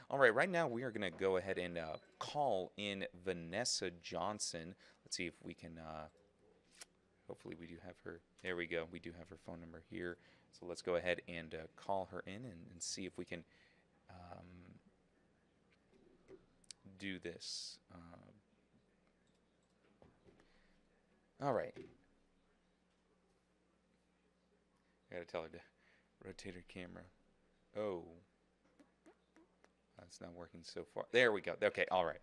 All right, right now we are going to go ahead and call in Vanessa Johnson. Let's see if we can, hopefully we do have her. There we go. We do have her phone number here. So let's go ahead and call her in and see if we can um, do this. All right. I got to tell her to rotate her camera. Oh, that's not working so far. There we go. Okay, all right.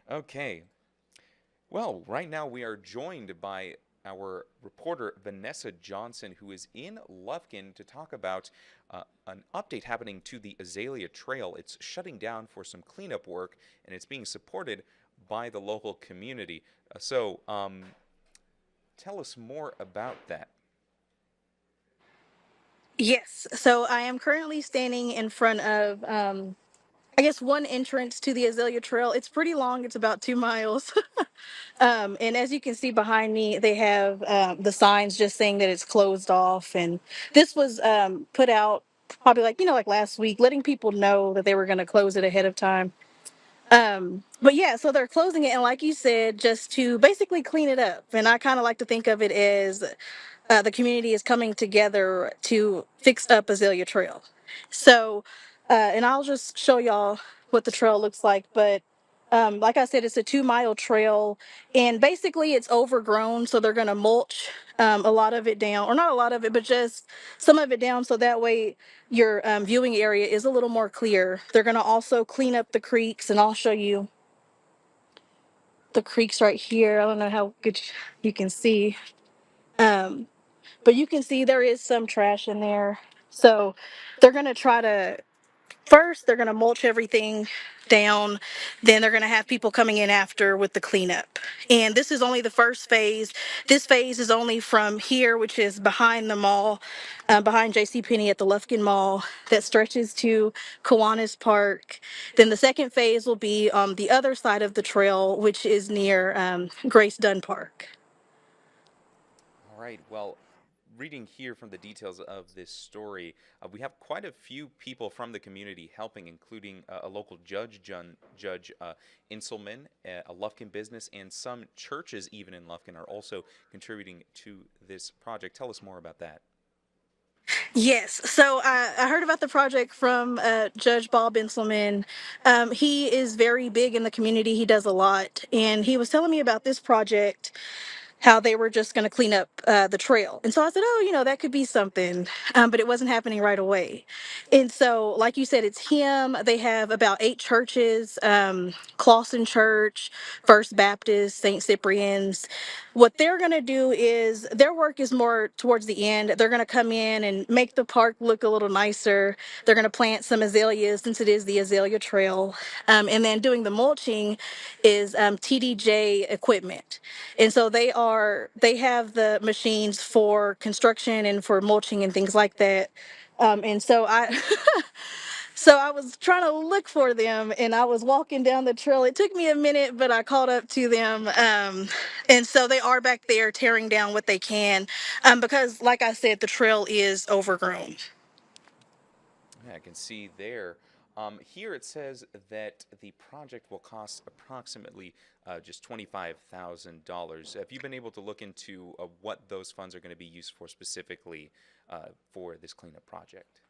Okay. Well, right now we are joined by our reporter Vanessa Johnson, who is in Lufkin to talk about an update happening to the Azalea Trail. It's shutting down for some cleanup work, and it's being supported by the local community. So, tell us more about that. Yes. So I am currently standing in front of, I guess, one entrance to the Azalea Trail. It's pretty long, it's about 2 miles. And as you can see behind me, they have the signs just saying that it's closed off. And this was put out probably like last week, letting people know that they were going to close it ahead of time. But yeah, so they're closing it, and like you said, just to basically clean it up. And I kind of like to think of it as the community is coming together to fix up Azalea Trail. So, and I'll just show y'all what the trail looks like. But like I said, it's a 2 mile trail, and basically it's overgrown. So they're going to mulch a lot of it down, or not a lot of it, but just some of it down. So that way your viewing area is a little more clear. They're going to also clean up the creeks, and I'll show you the creeks right here. I don't know how good you can see. Um, but you can see there is some trash in there. So they're going to try to first they're going to mulch everything down, then they're going to have people coming in after with the cleanup. And this is only the first phase. This phase is only from here, which is behind the mall, behind JCPenney at the Lufkin Mall, that stretches to Kiwanis Park. Then the second phase will be on the other side of the trail, which is near Grace Dunn Park. All right. Well, reading here from the details of this story, we have quite a few people from the community helping, including a local Judge Inselman, a Lufkin business, and some churches, even in Lufkin, are also contributing to this project. Tell us more about that. Yes. So I heard about the project from Judge Bob Inselman. He is very big in the community. He does a lot. And he was telling me about this project, how they were just going to clean up the trail. And so I said, oh, that could be something. But it wasn't happening right away. And so, like you said, it's him. They have about 8 churches, Clawson Church, First Baptist, St. Cyprian's. What they're going to do is their work is more towards the end. They're going to come in and make the park look a little nicer. They're going to plant some azaleas since it is the Azalea Trail. And then doing the mulching is TDJ equipment. And so they have the machines for construction and for mulching and things like that. And so I So I was trying to look for them, and I was walking down the trail. It took me a minute, but I caught up to them. And so they are back there tearing down what they can, because, like I said, the trail is overgrown. Yeah, I can see there. Here it says that the project will cost approximately just $25,000. Have you been able to look into what those funds are going to be used for specifically for this cleanup project?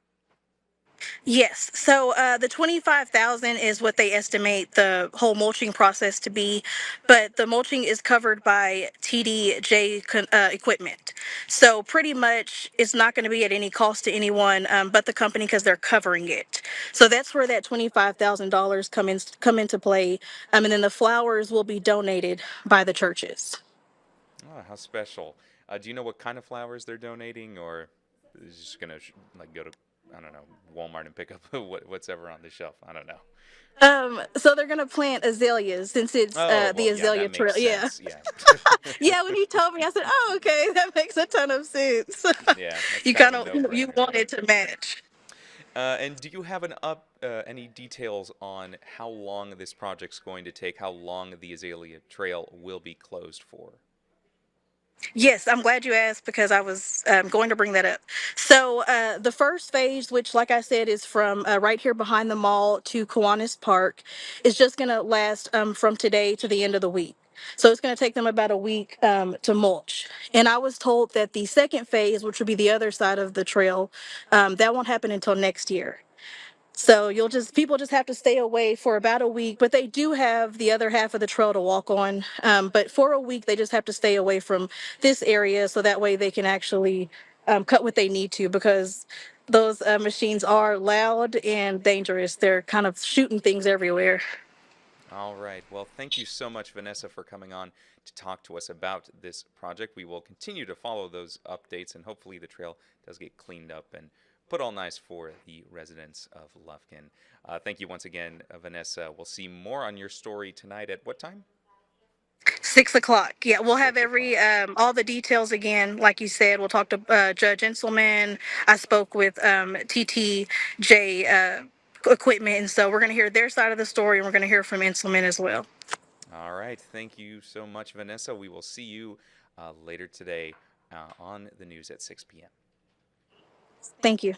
Yes. So the 25,000 is what they estimate the whole mulching process to be, but the mulching is covered by TDJ equipment. So pretty much it's not going to be at any cost to anyone but the company because they're covering it. So that's where that $25,000 come into play. And then the flowers will be donated by the churches. Oh, how special. Do you know what kind of flowers they're donating, or is it just going to like go to, I don't know, Walmart and pick up what's ever on the shelf? I don't know. So they're gonna plant azaleas since it's Oh, the well, yeah, azalea that makes trail. Yeah. sense. Yeah. Yeah, when you told me, I said, "Oh, okay, that makes a ton of sense." Yeah, that's You kind of kind a of you no-brainer. want it to match. And do you have any details on how long this project's going to take? How long the Azalea Trail will be closed for? Yes, I'm glad you asked because I was going to bring that up. So, the first phase, which, like I said, is from right here behind the mall to Kiwanis Park, is just going to last from today to the end of the week. So, it's going to take them about a week to mulch. And I was told that the second phase, which would be the other side of the trail, that won't happen until next year. So people just have to stay away for about a week, but they do have the other half of the trail to walk on. But for a week, they just have to stay away from this area so that way they can actually cut what they need to because those machines are loud and dangerous. They're kind of shooting things everywhere. All right. Well, thank you so much, Vanessa, for coming on to talk to us about this project. We will continue to follow those updates, and hopefully, the trail does get cleaned up and put all nice for the residents of Lufkin. Thank you once again, Vanessa. We'll see more on your story tonight at what time? 6 o'clock. Yeah, we'll have 6 o'clock. all the details again. Like you said, we'll talk to Judge Inselman. I spoke with TTJ equipment, and so we're going to hear their side of the story, and we're going to hear from Inselman as well. All right. Thank you so much, Vanessa. We will see you later today on the news at 6 p.m. Thank you.